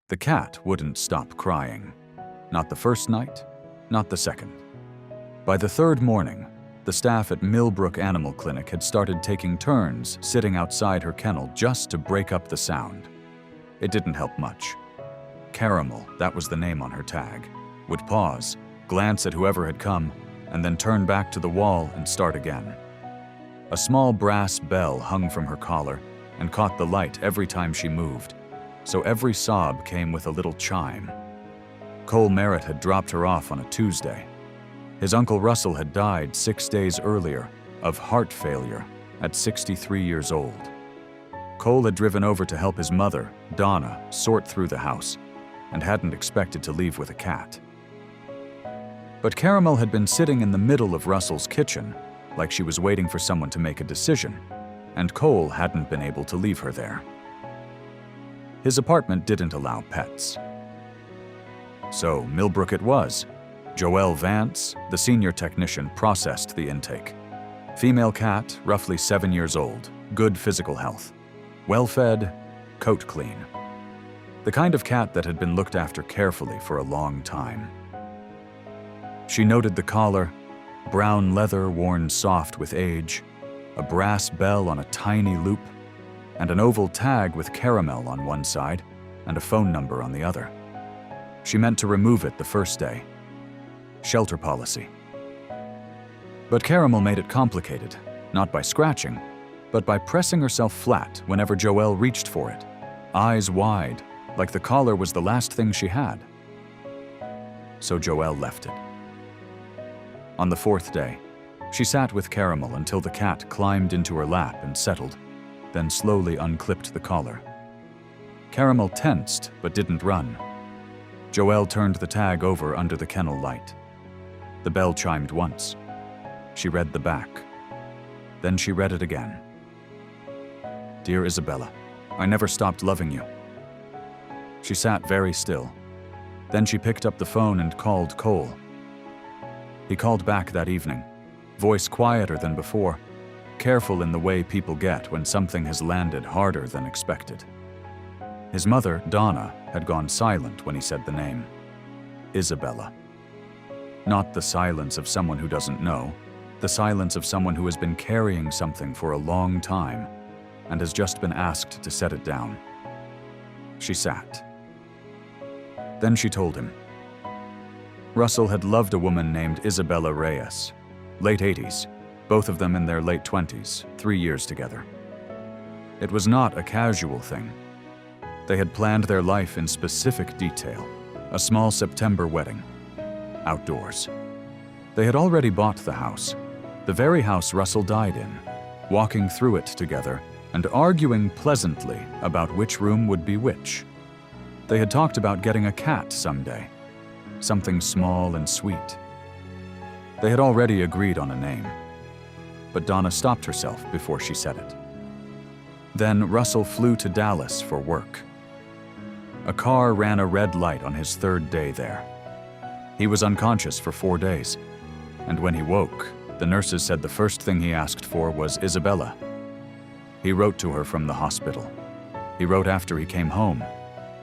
The cat wouldn't stop crying. Not the first night, not the second. By the third morning, the staff at Millbrook Animal Clinic had started taking turns sitting outside her kennel just to break up the sound. It didn't help much. Caramel, that was the name on her tag, would pause, glance at whoever had come, and then turn back to the wall and start again. A small brass bell hung from her collar and caught the light every time she moved, so every sob came with a little chime. Cole Merritt had dropped her off on a Tuesday. His Uncle Russell had died 6 days earlier of heart failure at 63 years old. Cole had driven over to help his mother, Donna, sort through the house and hadn't expected to leave with a cat. But Caramel had been sitting in the middle of Russell's kitchen like she was waiting for someone to make a decision, and Cole hadn't been able to leave her there. His apartment didn't allow pets. So Millbrook it was. Joelle Vance, the senior technician, processed the intake. Female cat, roughly 7 years old, good physical health. Well-fed, coat clean. The kind of cat that had been looked after carefully for a long time. She noted the collar, brown leather worn soft with age, a brass bell on a tiny loop, and an oval tag with caramel on one side and a phone number on the other. She meant to remove it the first day. Shelter policy. But Caramel made it complicated, not by scratching, but by pressing herself flat whenever Joelle reached for it, eyes wide, like the collar was the last thing she had. So Joelle left it. On the fourth day, she sat with Caramel until the cat climbed into her lap and settled, then slowly unclipped the collar. Caramel tensed but didn't run. Joelle turned the tag over under the kennel light. The bell chimed once. She read the back. Then she read it again. "Dear Isabella, I never stopped loving you." She sat very still. Then she picked up the phone and called Cole. He called back that evening, voice quieter than before, careful in the way people get when something has landed harder than expected. His mother, Donna, had gone silent when he said the name. Isabella. Not the silence of someone who doesn't know, the silence of someone who has been carrying something for a long time and has just been asked to set it down. She sat. Then she told him. Russell had loved a woman named Isabella Reyes, late 80s, both of them in their late 20s, 3 years together. It was not a casual thing. They had planned their life in specific detail, a small September wedding, outdoors. They had already bought the house, the very house Russell died in, walking through it together and arguing pleasantly about which room would be which. They had talked about getting a cat someday, something small and sweet. They had already agreed on a name, but Donna stopped herself before she said it. Then Russell flew to Dallas for work. A car ran a red light on his third day there. He was unconscious for 4 days, and when he woke, the nurses said the first thing he asked for was Isabella. He wrote to her from the hospital. He wrote after he came home.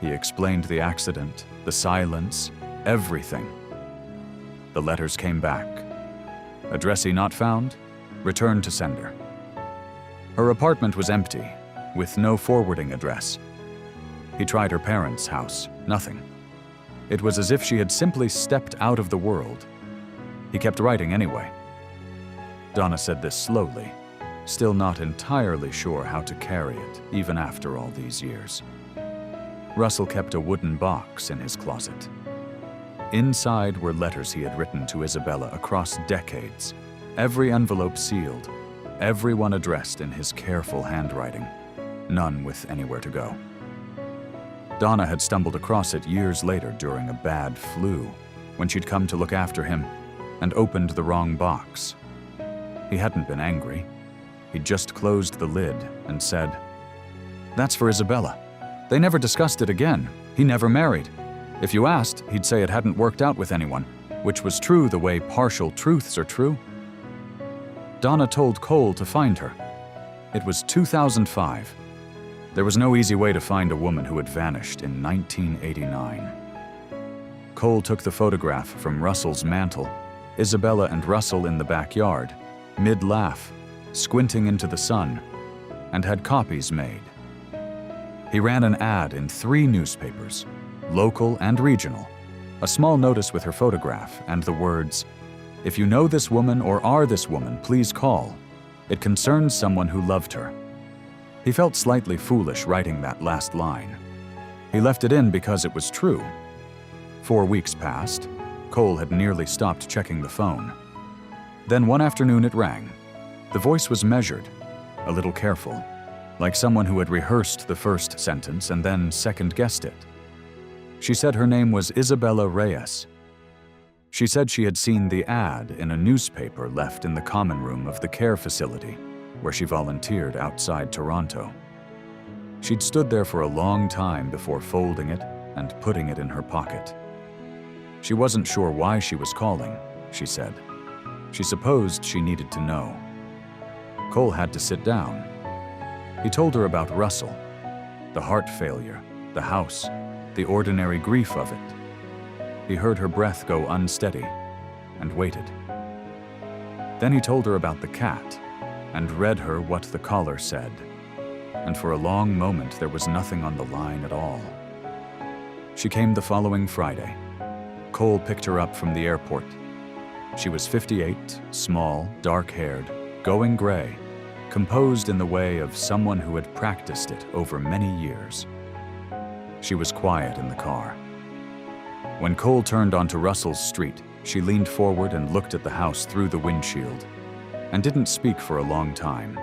He explained the accident, the silence, everything. The letters came back. Addressee not found, returned to sender. Her apartment was empty, with no forwarding address. He tried her parents' house, nothing. It was as if she had simply stepped out of the world. He kept writing anyway. Donna said this slowly, still not entirely sure how to carry it, even after all these years. Russell kept a wooden box in his closet. Inside were letters he had written to Isabella across decades, every envelope sealed, every one addressed in his careful handwriting, none with anywhere to go. Donna had stumbled across it years later during a bad flu, when she'd come to look after him and opened the wrong box. He hadn't been angry. He'd just closed the lid and said, "That's for Isabella. They never discussed it again. He never married. If you asked, he'd say it hadn't worked out with anyone, which was true the way partial truths are true." Donna told Cole to find her. It was 2005. There was no easy way to find a woman who had vanished in 1989. Cole took the photograph from Russell's mantel, Isabella and Russell in the backyard, mid-laugh, squinting into the sun, and had copies made. He ran an ad in 3 newspapers, local and regional, a small notice with her photograph and the words, "If you know this woman or are this woman, please call. It concerns someone who loved her." He felt slightly foolish writing that last line. He left it in because it was true. 4 weeks passed. Cole had nearly stopped checking the phone. Then one afternoon it rang. The voice was measured, a little careful, like someone who had rehearsed the first sentence and then second-guessed it. She said her name was Isabella Reyes. She said she had seen the ad in a newspaper left in the common room of the care facility, where she volunteered outside Toronto. She'd stood there for a long time before folding it and putting it in her pocket. She wasn't sure why she was calling, she said. She supposed she needed to know. Cole had to sit down. He told her about Russell, the heart failure, the house, the ordinary grief of it. He heard her breath go unsteady and waited. Then he told her about the cat and read her what the caller said. And for a long moment there was nothing on the line at all. She came the following Friday. Cole picked her up from the airport. She was 58, small, dark-haired, going gray, composed in the way of someone who had practiced it over many years. She was quiet in the car. When Cole turned onto Russell's street, she leaned forward and looked at the house through the windshield, and didn't speak for a long time.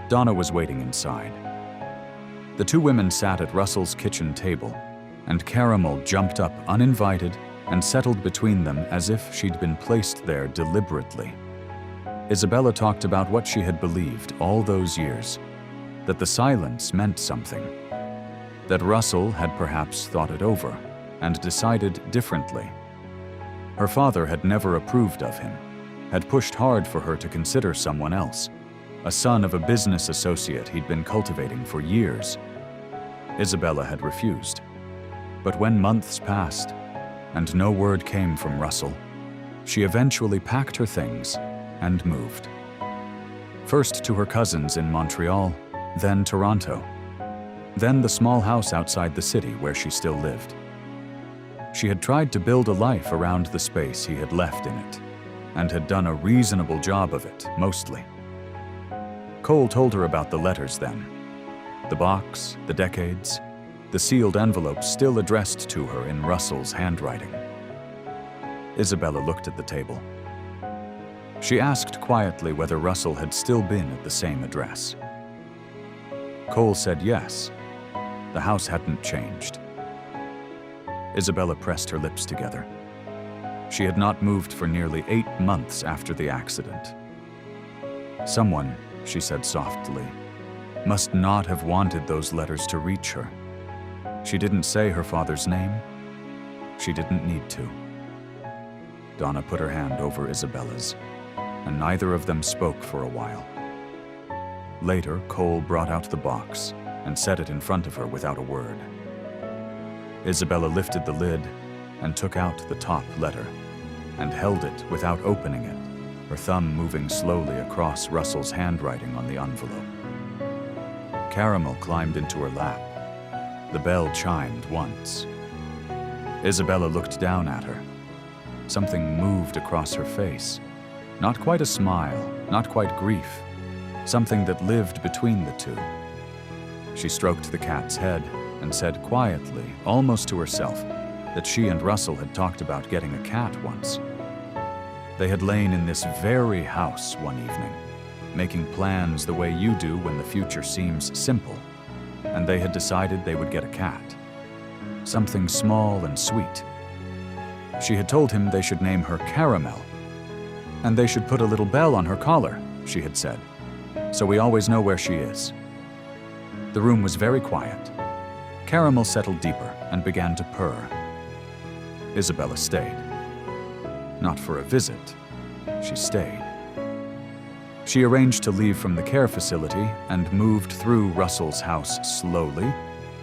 Donna was waiting inside. The 2 women sat at Russell's kitchen table, and Caramel jumped up uninvited and settled between them as if she'd been placed there deliberately. Isabella talked about what she had believed all those years, that the silence meant something, that Russell had perhaps thought it over and decided differently. Her father had never approved of him, had pushed hard for her to consider someone else, a son of a business associate he'd been cultivating for years. Isabella had refused. But when months passed and no word came from Russell, she eventually packed her things and moved. First to her cousins in Montreal, then Toronto, then the small house outside the city where she still lived. She had tried to build a life around the space he had left in it, and had done a reasonable job of it, mostly. Cole told her about the letters then. The box, the decades, the sealed envelopes still addressed to her in Russell's handwriting. Isabella looked at the table. She asked quietly whether Russell had still been at the same address. Cole said yes. The house hadn't changed. Isabella pressed her lips together. She had not moved for nearly 8 months after the accident. Someone, she said softly, must not have wanted those letters to reach her. She didn't say her father's name. She didn't need to. Donna put her hand over Isabella's, and neither of them spoke for a while. Later, Cole brought out the box and set it in front of her without a word. Isabella lifted the lid and took out the top letter and held it without opening it, her thumb moving slowly across Russell's handwriting on the envelope. Caramel climbed into her lap. The bell chimed once. Isabella looked down at her. Something moved across her face. Not quite a smile, not quite grief. Something that lived between the two. She stroked the cat's head and said quietly, almost to herself, that she and Russell had talked about getting a cat once. They had lain in this very house one evening, making plans the way you do when the future seems simple, and they had decided they would get a cat. Something small and sweet. She had told him they should name her Caramel, and they should put a little bell on her collar, she had said, so we always know where she is. The room was very quiet. Caramel settled deeper and began to purr. Isabella stayed. Not for a visit. She stayed. She arranged to leave from the care facility and moved through Russell's house slowly,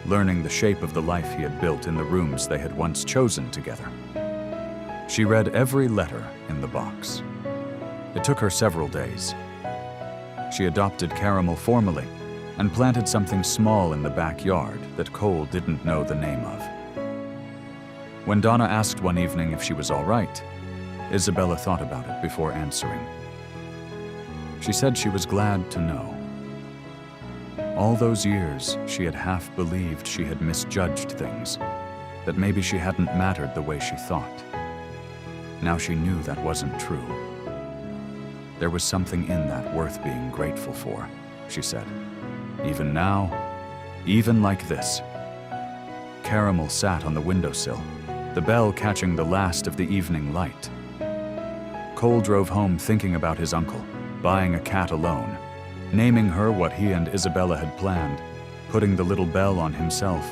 learning the shape of the life he had built in the rooms they had once chosen together. She read every letter in the box. It took her several days. She adopted Caramel formally and planted something small in the backyard that Cole didn't know the name of. When Donna asked one evening if she was all right, Isabella thought about it before answering. She said she was glad to know. All those years, she had half believed she had misjudged things, that maybe she hadn't mattered the way she thought. Now she knew that wasn't true. There was something in that worth being grateful for, she said. Even now, even like this. Caramel sat on the windowsill, the bell catching the last of the evening light. Cole drove home thinking about his uncle, buying a cat alone, naming her what he and Isabella had planned, putting the little bell on himself,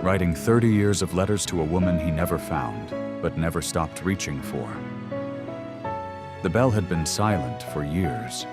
writing 30 years of letters to a woman he never found, but never stopped reaching for. The bell had been silent for years,